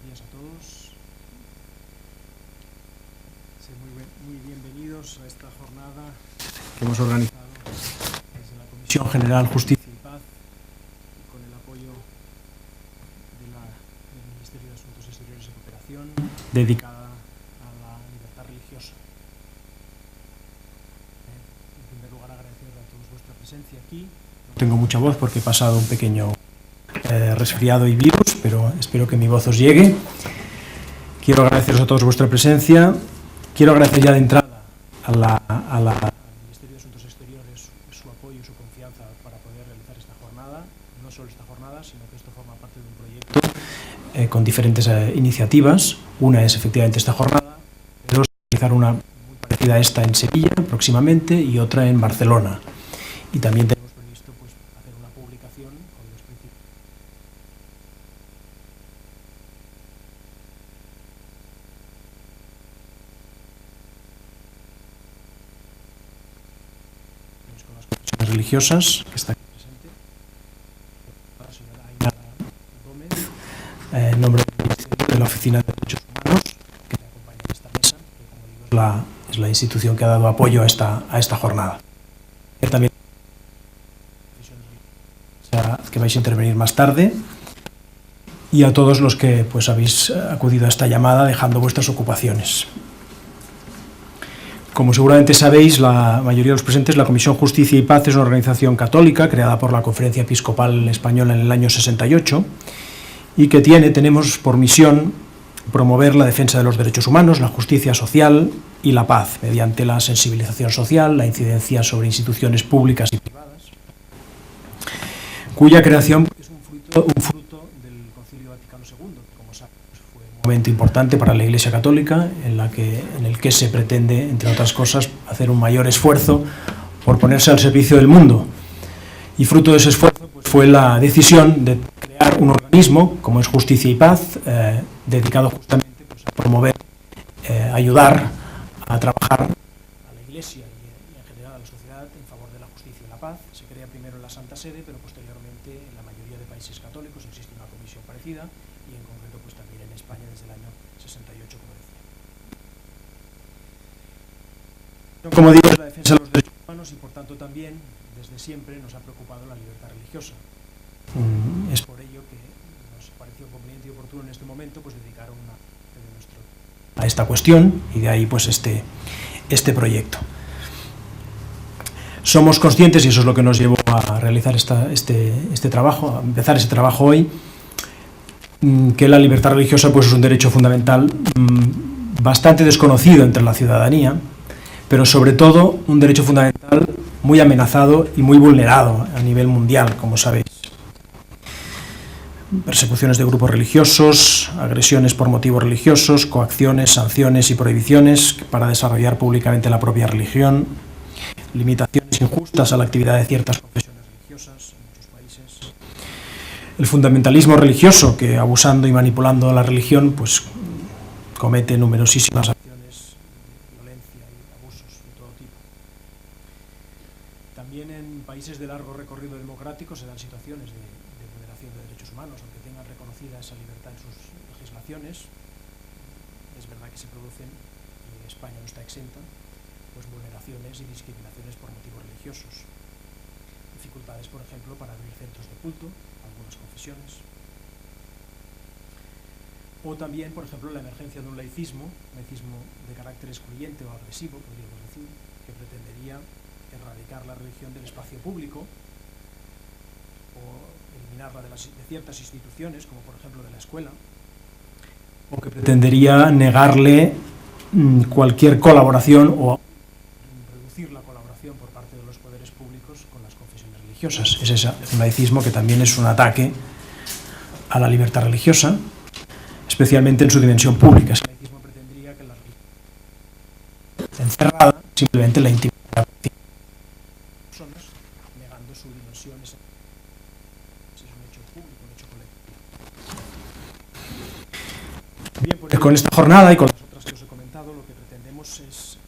días a todos. Muy bienvenidos a esta jornada que hemos organizado desde la Comisión General Justicia y Paz y con el apoyo del Ministerio de Asuntos Exteriores y Cooperación, dedicada a la libertad religiosa. En primer lugar, agradecer a todos vuestra presencia aquí. No tengo mucha voz porque he pasado un pequeño resfriado y virus, pero espero que mi voz os llegue. Quiero agradeceros a todos vuestra presencia. Quiero agradecer ya de entrada al Ministerio de Asuntos Exteriores su apoyo y su confianza para poder realizar esta jornada. No solo esta jornada, sino que esto forma parte de un proyecto con diferentes iniciativas. Una es efectivamente esta jornada, pero realizar una muy parecida a esta en Sevilla próximamente y otra en Barcelona. Y también tenemos previsto hacer una publicación con los principios. Con las comisiones religiosas, que está aquí presente, la señora Ainara Gómez, en nombre del Ministerio de la Oficina de Derechos Humanos, que me acompaña en esta mesa, que como digo es la institución que ha dado apoyo a esta jornada. También que vais a intervenir más tarde, y a todos los que habéis acudido a esta llamada dejando vuestras ocupaciones. Como seguramente sabéis, la mayoría de los presentes, la Comisión Justicia y Paz es una organización católica creada por la Conferencia Episcopal Española en el año 68 y que tenemos por misión promover la defensa de los derechos humanos, la justicia social y la paz mediante la sensibilización social, la incidencia sobre instituciones públicas y privadas, cuya creación es un fruto del Concilio Vaticano II, que como sabéis fue un momento importante para la Iglesia Católica, en el que se pretende, entre otras cosas, hacer un mayor esfuerzo por ponerse al servicio del mundo. Y fruto de ese esfuerzo fue la decisión de crear un organismo, como es Justicia y Paz, dedicado justamente a promover, ayudar a trabajar a la Iglesia y en general a la sociedad en favor de la justicia y la paz. Se crea primero en la Santa Sede, pero posteriormente en la mayoría de países católicos existe una comisión parecida, y en concreto también en España desde el año 68, como decía. Como digo, es la defensa de los derechos humanos y por tanto también desde siempre nos ha preocupado la libertad religiosa. Es por ello que nos pareció conveniente y oportuno en este momento dedicar a esta cuestión, y de ahí este proyecto. Somos conscientes, y eso es lo que nos llevó a realizar este trabajo, a empezar ese trabajo hoy, que la libertad religiosa es un derecho fundamental bastante desconocido entre la ciudadanía, pero sobre todo un derecho fundamental muy amenazado y muy vulnerado a nivel mundial, como sabéis. Persecuciones de grupos religiosos, agresiones por motivos religiosos, coacciones, sanciones y prohibiciones para desarrollar públicamente la propia religión, limitaciones injustas a la actividad de ciertas confesiones religiosas en muchos países, el fundamentalismo religioso que, abusando y manipulando la religión, comete numerosísimas acciones de violencia y abusos de todo tipo. También en países de largo recorrido democrático se dan situaciones de vulneración de derechos humanos, aunque tengan reconocida esa libertad en sus legislaciones. Es verdad que se producen, y España no está exenta, vulneraciones y discriminaciones por motivos religiosos. Dificultades, por ejemplo, para abrir centros de culto, algunas confesiones. O también, por ejemplo, la emergencia de un laicismo de carácter excluyente o agresivo, podríamos decir, que pretendería erradicar la religión del espacio público o eliminarla de ciertas instituciones, como por ejemplo de la escuela, o que pretendería negarle cualquier colaboración o reducir la colaboración por parte de los poderes públicos con las confesiones religiosas. Es un laicismo que también es un ataque a la libertad religiosa, especialmente en su dimensión pública. El laicismo pretendería que la religión encerrada simplemente la intimidad de las personas, negando su dimensión. Es un hecho público, un hecho colectivo. Bien, pues con esta jornada y con las otras que os he comentado, lo que pretendemos es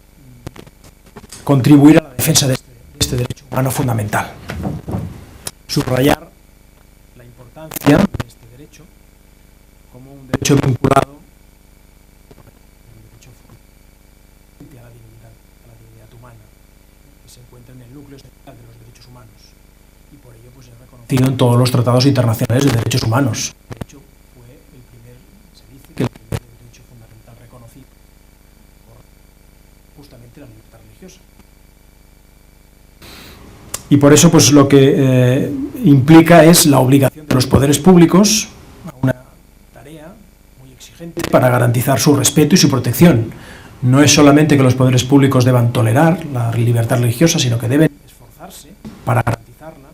contribuir a la defensa de este derecho humano fundamental. Subrayar la importancia de este derecho como un derecho vinculado al derecho a la dignidad humana, que se encuentra en el núcleo esencial de los derechos humanos, y por ello pues es reconocido en todos los tratados internacionales de derechos humanos. De hecho, se dice que el primer derecho fundamental reconocido por justamente la libertad religiosa. Y por eso pues lo que implica es la obligación de los poderes públicos a una tarea muy exigente para garantizar su respeto y su protección. No es solamente que los poderes públicos deban tolerar la libertad religiosa, sino que deben esforzarse para garantizarla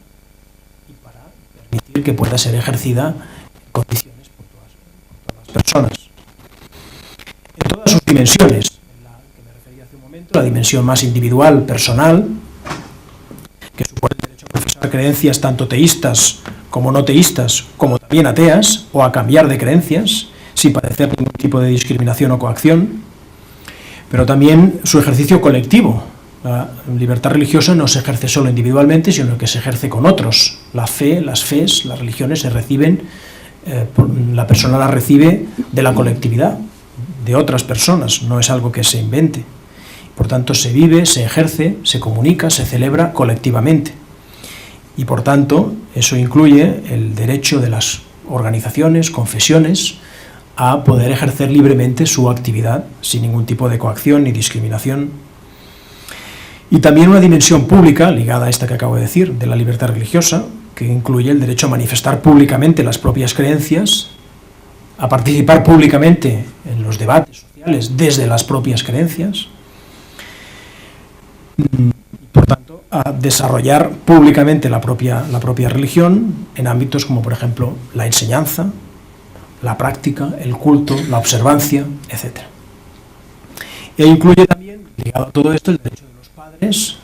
y para permitir que pueda ser ejercida en condiciones por todas las personas. En todas sus dimensiones, en la que me refería hace un momento, la dimensión más individual, personal, que supone el derecho a profesar creencias tanto teístas como no teístas, como también ateas, o a cambiar de creencias, sin padecer ningún tipo de discriminación o coacción, pero también su ejercicio colectivo. La libertad religiosa no se ejerce solo individualmente, sino que se ejerce con otros. La fe, las fes, las religiones se reciben, la persona las recibe de la colectividad, de otras personas, no es algo que se invente. Por tanto, se vive, se ejerce, se comunica, se celebra colectivamente. Y por tanto, eso incluye el derecho de las organizaciones, confesiones, a poder ejercer libremente su actividad sin ningún tipo de coacción ni discriminación. Y también una dimensión pública, ligada a esta que acabo de decir, de la libertad religiosa, que incluye el derecho a manifestar públicamente las propias creencias, a participar públicamente en los debates sociales desde las propias creencias, por tanto, a desarrollar públicamente la propia religión en ámbitos como, por ejemplo, la enseñanza, la práctica, el culto, la observancia, etc. E incluye también, ligado a todo esto, el derecho de los padres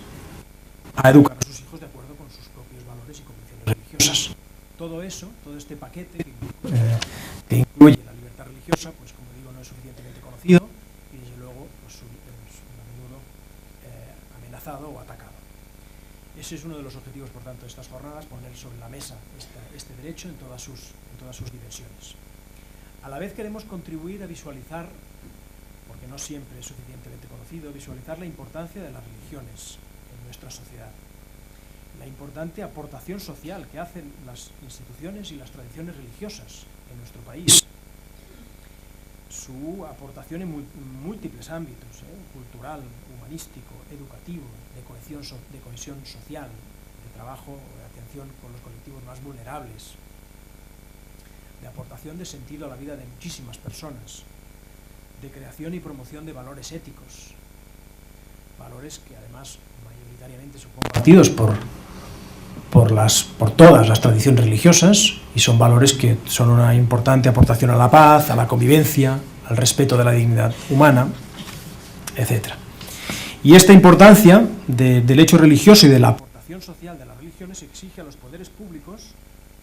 a educar a sus hijos de acuerdo con sus propios valores y convicciones religiosas. Todo eso, todo este paquete que incluye la libertad religiosa, pues como digo, no es suficientemente conocido y desde luego pues, a menudo amenazado o atacado. Ese es uno de los objetivos, por tanto, de estas jornadas, poner sobre la mesa este derecho en todas sus dimensiones. A la vez queremos contribuir a visualizar, porque no siempre es suficientemente conocido, visualizar la importancia de las religiones en nuestra sociedad, la importante aportación social que hacen las instituciones y las tradiciones religiosas en nuestro país, su aportación en múltiples ámbitos, cultural, humanístico, educativo, de cohesión social, de trabajo, de atención con los colectivos más vulnerables, de aportación de sentido a la vida de muchísimas personas, de creación y promoción de valores éticos, valores que además mayoritariamente son compartidos por todas las tradiciones religiosas y son valores que son una importante aportación a la paz, a la convivencia, al respeto de la dignidad humana, etc. Y esta importancia del hecho religioso y de la aportación social de las religiones exige a los poderes públicos,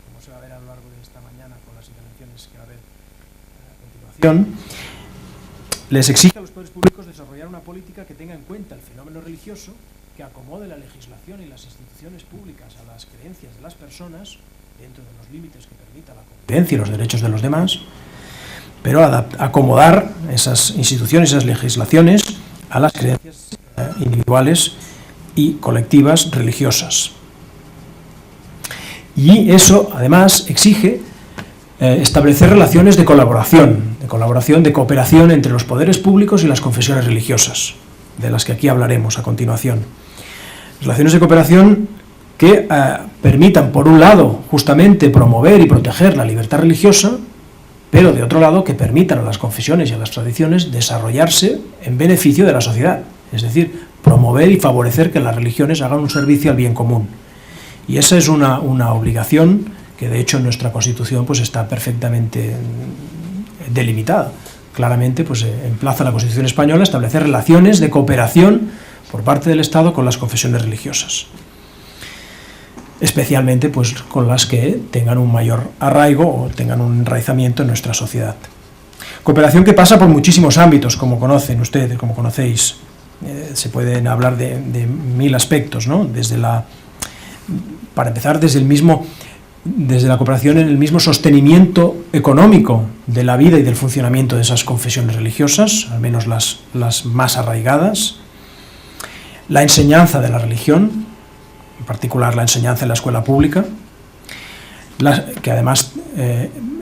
como se va a ver a lo largo de esta mañana con las intervenciones que va a haber a continuación, les exige a los poderes públicos desarrollar una política que tenga en cuenta el fenómeno religioso, que acomode la legislación y las instituciones públicas a las creencias de las personas, dentro de los límites que permita la convivencia y los derechos de los demás, pero acomodar esas instituciones, esas legislaciones, a las creencias individuales y colectivas religiosas. Y eso, además, exige establecer relaciones de colaboración, de cooperación entre los poderes públicos y las confesiones religiosas, de las que aquí hablaremos a continuación. Relaciones de cooperación que permitan, por un lado, justamente promover y proteger la libertad religiosa, pero de otro lado que permitan a las confesiones y a las tradiciones desarrollarse en beneficio de la sociedad, es decir, promover y favorecer que las religiones hagan un servicio al bien común. Y esa es una obligación que de hecho en nuestra Constitución pues está perfectamente delimitada. Claramente pues emplaza la Constitución española a establecer relaciones de cooperación por parte del Estado con las confesiones religiosas, especialmente pues con las que tengan un mayor arraigo o tengan un enraizamiento en nuestra sociedad. Cooperación que pasa por muchísimos ámbitos, como conocen ustedes, como conocéis. Se pueden hablar de mil aspectos, ¿no? Para empezar, desde el mismo desde la cooperación en el mismo sostenimiento económico de la vida y del funcionamiento de esas confesiones religiosas, al menos las más arraigadas, la enseñanza de la religión, en particular la enseñanza en la escuela pública, que además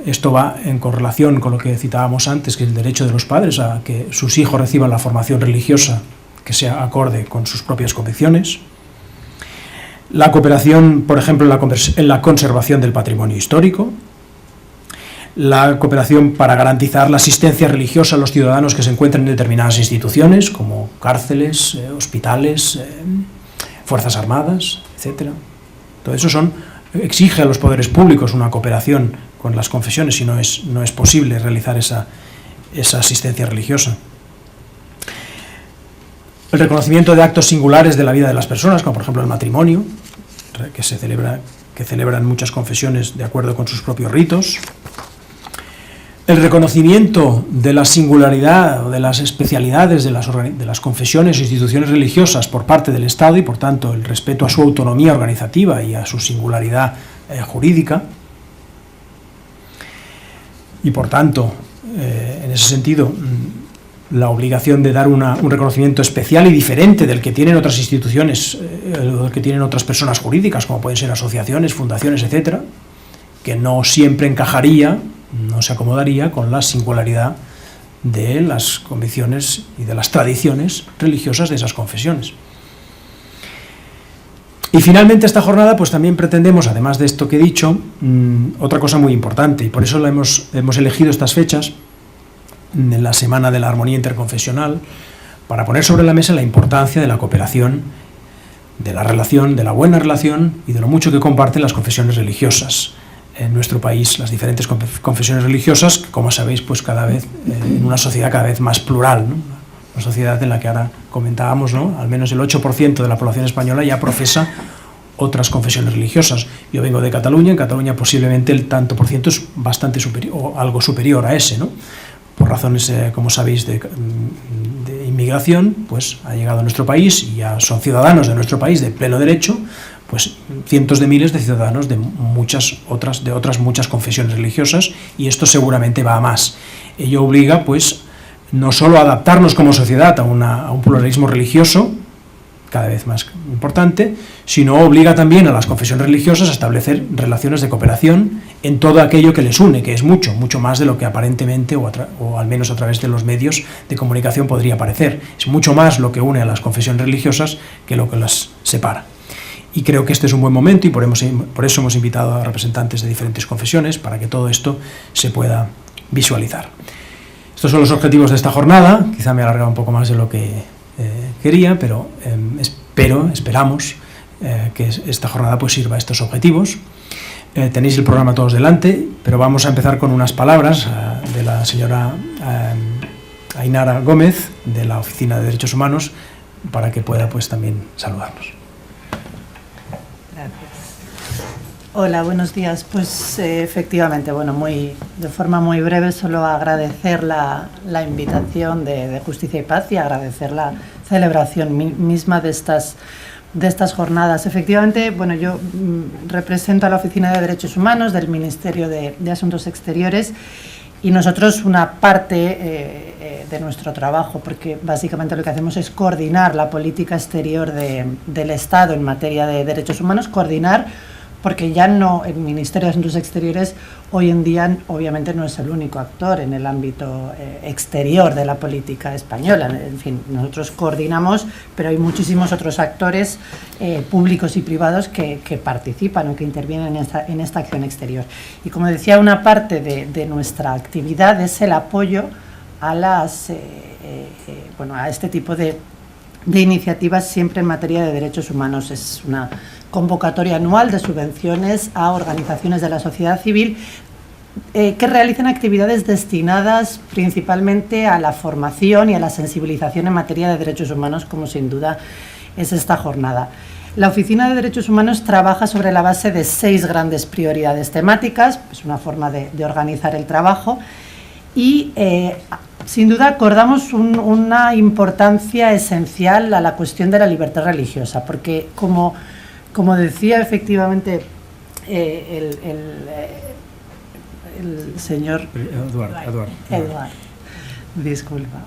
esto va en correlación con lo que citábamos antes, que es el derecho de los padres a que sus hijos reciban la formación religiosa que sea acorde con sus propias convicciones. La cooperación, por ejemplo, en la conservación del patrimonio histórico, la cooperación para garantizar la asistencia religiosa a los ciudadanos que se encuentran en determinadas instituciones, como cárceles, hospitales, fuerzas armadas, etc. Todo eso exige a los poderes públicos una cooperación con las confesiones y no es posible realizar esa asistencia religiosa. El reconocimiento de actos singulares de la vida de las personas, como por ejemplo el matrimonio, que celebran muchas confesiones de acuerdo con sus propios ritos. El reconocimiento de la singularidad o de las especialidades de las confesiones e instituciones religiosas por parte del Estado y, por tanto, el respeto a su autonomía organizativa y a su singularidad jurídica. Y, por tanto, en ese sentido, la obligación de dar un reconocimiento especial y diferente del que tienen otras instituciones, del que tienen otras personas jurídicas, como pueden ser asociaciones, fundaciones, etcétera, que no siempre encajaría, no se acomodaría con la singularidad de las convicciones y de las tradiciones religiosas de esas confesiones. Y finalmente esta jornada pues también pretendemos, además de esto que he dicho, otra cosa muy importante, y por eso hemos elegido estas fechas en la Semana de la Armonía Interconfesional, para poner sobre la mesa la importancia de la cooperación, de la relación, de la buena relación y de lo mucho que comparten las confesiones religiosas en nuestro país, las diferentes confesiones religiosas, que, como sabéis, pues cada vez en una sociedad cada vez más plural, ¿no? Una sociedad en la que ahora comentábamos, ¿no? Al menos el 8% de la población española ya profesa otras confesiones religiosas. Yo vengo de Cataluña, en Cataluña posiblemente el tanto por ciento es bastante superior, o algo superior a ese, ¿no? Por razones, como sabéis, de inmigración, pues ha llegado a nuestro país y ya son ciudadanos de nuestro país de pleno derecho, pues cientos de miles de ciudadanos de otras muchas confesiones religiosas, y esto seguramente va a más. Ello obliga, pues, no solo a adaptarnos como sociedad a un pluralismo religioso cada vez más importante, sino obliga también a las confesiones religiosas a establecer relaciones de cooperación en todo aquello que les une, que es mucho más de lo que aparentemente, o al menos a través de los medios de comunicación, podría parecer. Es mucho más lo que une a las confesiones religiosas que lo que las separa. Y creo que este es un buen momento, y por eso hemos invitado a representantes de diferentes confesiones para que todo esto se pueda visualizar. Estos son los objetivos de esta jornada. Quizá me he alargado un poco más de lo que quería, pero esperamos que esta jornada pues sirva a estos objetivos. Tenéis el programa todos delante, pero vamos a empezar con unas palabras de la señora Ainara Gómez, de la Oficina de Derechos Humanos, para que pueda pues también saludarnos. Hola, buenos días. Pues efectivamente, bueno, de forma muy breve, solo agradecer la invitación de Justicia y Paz y agradecer la celebración misma de estas jornadas. Efectivamente, bueno, yo represento a la Oficina de Derechos Humanos del Ministerio de Asuntos Exteriores, y nosotros una parte de nuestro trabajo, porque básicamente lo que hacemos es coordinar la política exterior del Estado en materia de derechos humanos, coordinar, porque ya no, el Ministerio de Asuntos Exteriores hoy en día obviamente no es el único actor en el ámbito exterior de la política española. En fin, nosotros coordinamos, pero hay muchísimos otros actores públicos y privados que participan o que intervienen en esta acción exterior. Y como decía, una parte de nuestra actividad es el apoyo a a este tipo de iniciativas, siempre en materia de derechos humanos. Es una convocatoria anual de subvenciones a organizaciones de la sociedad civil que realizan actividades destinadas principalmente a la formación y a la sensibilización en materia de derechos humanos, como sin duda es esta jornada. La Oficina de Derechos Humanos trabaja sobre la base de 6 grandes prioridades temáticas, es una forma de organizar el trabajo, y sin duda acordamos una importancia esencial a la cuestión de la libertad religiosa, porque como decía efectivamente el señor Eduard. Disculpa.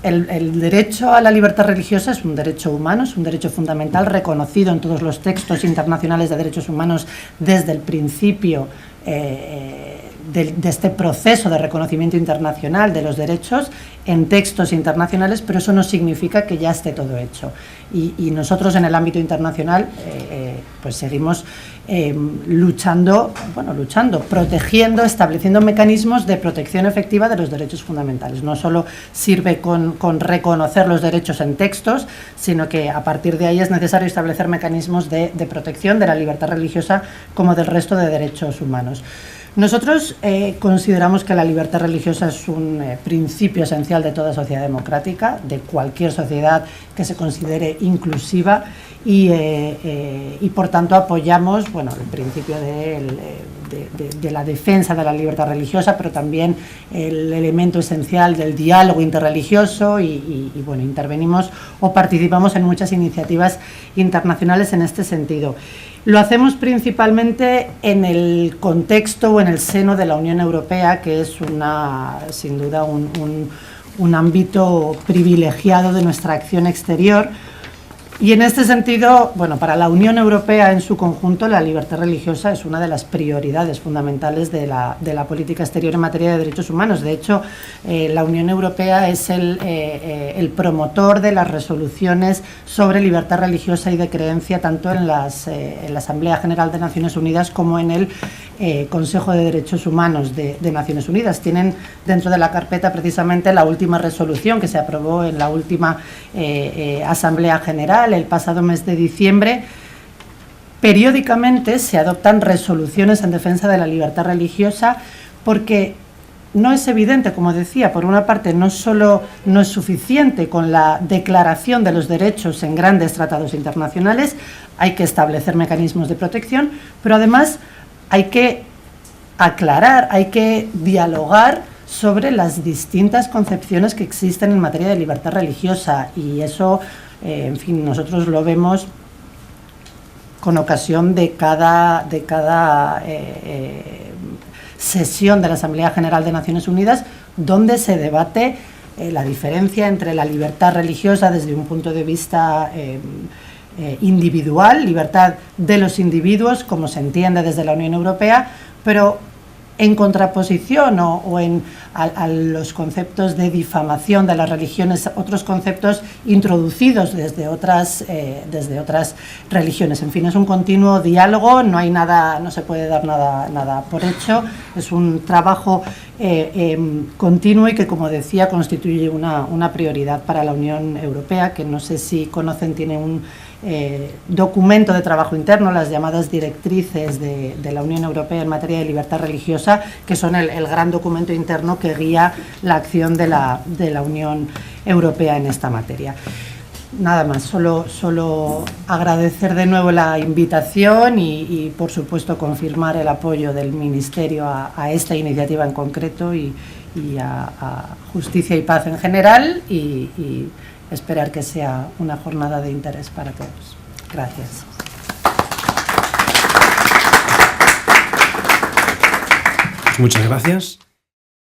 El derecho a la libertad religiosa es un derecho humano, es un derecho fundamental reconocido en todos los textos internacionales de derechos humanos desde el principio de este proceso de reconocimiento internacional de los derechos en textos internacionales, pero eso no significa que ya esté todo hecho. Y nosotros en el ámbito internacional pues seguimos luchando, protegiendo, estableciendo mecanismos de protección efectiva de los derechos fundamentales. No solo sirve con reconocer los derechos en textos, sino que a partir de ahí es necesario establecer mecanismos de protección de la libertad religiosa como del resto de derechos humanos. Nosotros consideramos que la libertad religiosa es un principio esencial de toda sociedad democrática, de cualquier sociedad que se considere inclusiva y por tanto apoyamos el principio de la defensa de la libertad religiosa, pero también el elemento esencial del diálogo interreligioso y intervenimos o participamos en muchas iniciativas internacionales en este sentido. Lo hacemos principalmente en el contexto o en el seno de la Unión Europea, que es sin duda un ámbito privilegiado de nuestra acción exterior. Y en este sentido, para la Unión Europea en su conjunto, la libertad religiosa es una de las prioridades fundamentales de la política exterior en materia de derechos humanos. De hecho, la Unión Europea es el promotor de las resoluciones sobre libertad religiosa y de creencia, tanto en la Asamblea General de Naciones Unidas como en el Consejo de Derechos Humanos de Naciones Unidas. Tienen dentro de la carpeta precisamente la última resolución que se aprobó en la última Asamblea General el pasado mes de diciembre. Periódicamente se adoptan resoluciones en defensa de la libertad religiosa porque no es evidente, como decía, por una parte no solo no es suficiente con la declaración de los derechos en grandes tratados internacionales, hay que establecer mecanismos de protección, pero además hay que aclarar, hay que dialogar sobre las distintas concepciones que existen en materia de libertad religiosa y eso, nosotros lo vemos con ocasión de cada sesión de la Asamblea General de Naciones Unidas, donde se debate la diferencia entre la libertad religiosa desde un punto de vista individual, libertad de los individuos, como se entiende desde la Unión Europea, pero en contraposición a los conceptos de difamación de las religiones, otros conceptos introducidos desde otras religiones. En fin, es un continuo diálogo, no se puede dar nada por hecho, es un trabajo continuo y que, como decía, constituye una prioridad para la Unión Europea, que no sé si conocen, tiene un documento de trabajo interno, las llamadas directrices de la Unión Europea en materia de libertad religiosa, que son el gran documento interno que guía la acción de la Unión Europea en esta materia. Nada más, solo agradecer de nuevo la invitación y por supuesto confirmar el apoyo del Ministerio a esta iniciativa en concreto y a Justicia y Paz en general y esperar que sea una jornada de interés para todos. Gracias. Muchas gracias.